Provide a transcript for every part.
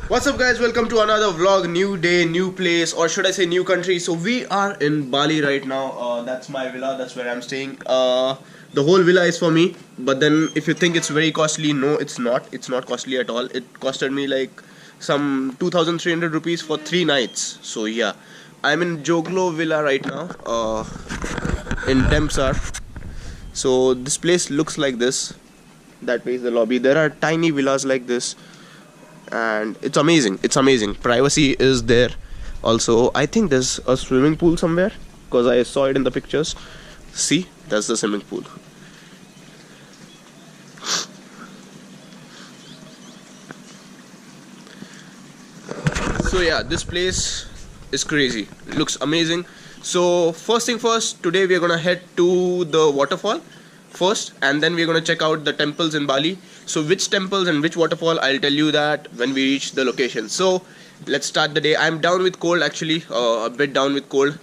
What's up guys, welcome to another vlog. New day, new place, or should I say new country. So we are in Bali right now. That's my villa, that's where I'm staying. The whole villa is for me. But then if you think it's very costly, no, it's not costly at all. It costed me like some 2,300 rupees for 3 nights. So yeah, I'm in Joglo villa right now, in Demsar. So this place looks like this. That way is the lobby. There are tiny villas like this, and it's amazing. Privacy is there. Also, I think there's a swimming pool somewhere because I saw it in the pictures. See, that's the swimming pool. So yeah, this place is crazy. It looks amazing. So first thing first, today we are gonna head to the waterfall first, and then we're gonna check out the temples in Bali. So which temples and which waterfall, I'll tell you that when we reach the location. So let's start the day. I'm down with cold actually, a bit down with cold.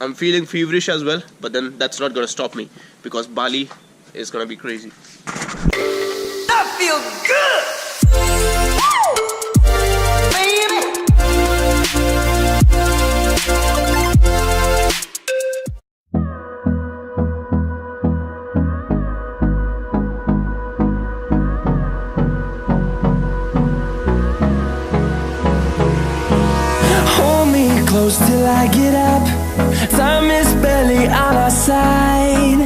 I'm feeling feverish as well, but then that's not gonna stop me because Bali is gonna be crazy. That feels good! Close till I get up. Time is barely on our side.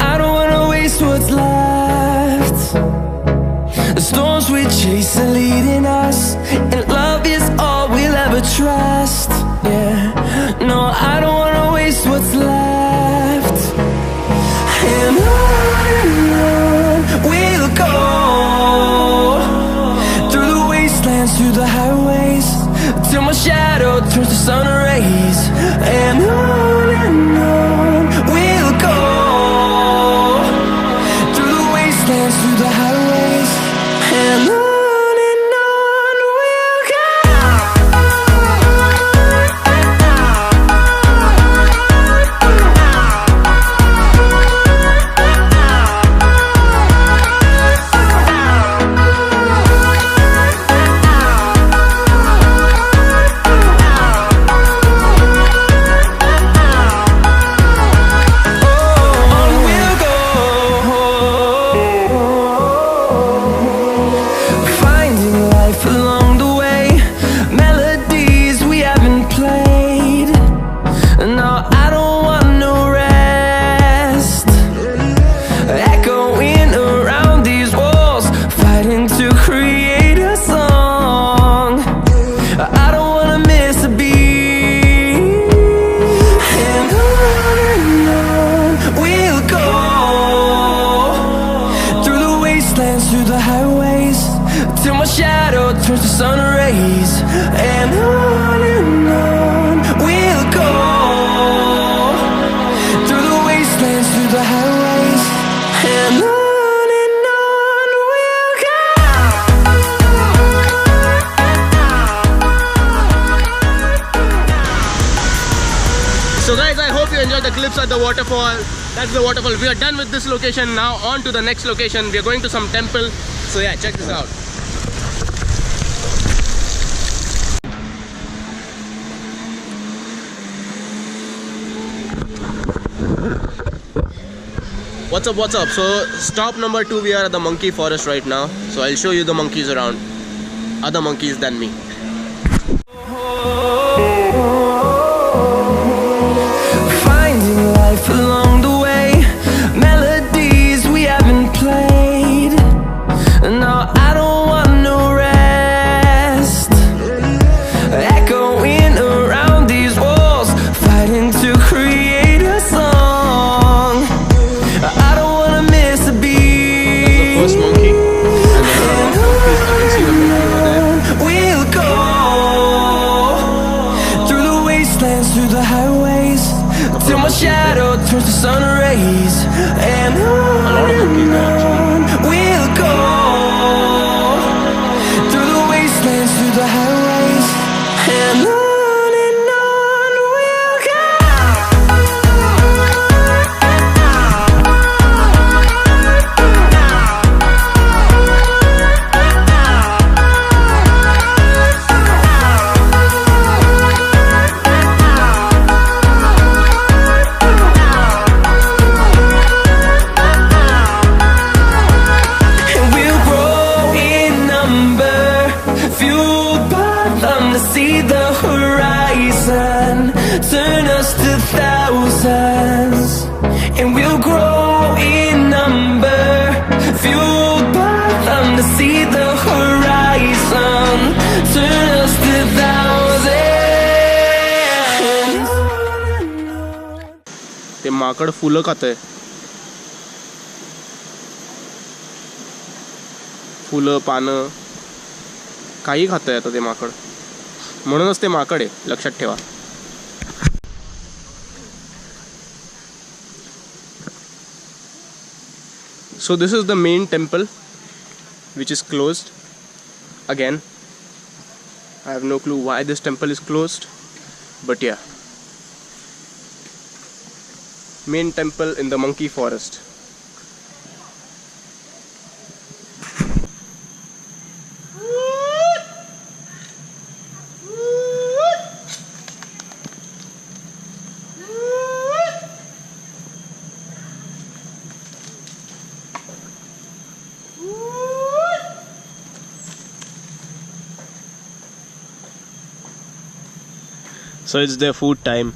I don't wanna waste what's left. The storms we chase are leading us, and love is all we'll ever trust. Yeah, no, I don't wanna waste what's left. And on we'll go, through the wastelands, through the highways, till my shadow turns to sun rays. And on we'll go, through the wastelands, through the highways, and on we'll go. Through the highways, till my shadow turns to sun rays. And on we'll go, through the wastelands, through the highways, and on we'll go. So guys, I hope you enjoyed the clips at the waterfall. That's the waterfall. We are done with this location. Now on to the next location. We are going to some temple. So yeah, check this out. What's up? So stop number 2, we are at the monkey forest right now. So I'll show you the monkeys around. Other monkeys than me. Finding life along the way, melodies we haven't played. No, I don't want no rest. Echoing around these walls, fighting to create a song. I don't wanna miss a beat. That's the first monkey. And then I can see the monkey over there. We'll go through the wastelands, through the highways, till my shadow turns to sun rays. And on we'll go, through the wastelands, through the highways, and on we'll go. and we'll grow in number, fueled by them to see the horizon, turn us to thousands. ते माकड फुलं खातंय. फुलं पानं काही खातंय आता ते माकड. म्हणूनच ते माकड आहे, लक्षात ठेवा. So this is the main temple which is closed again. I have no clue why this temple is closed, but yeah, main temple in the monkey forest. So it's their food time.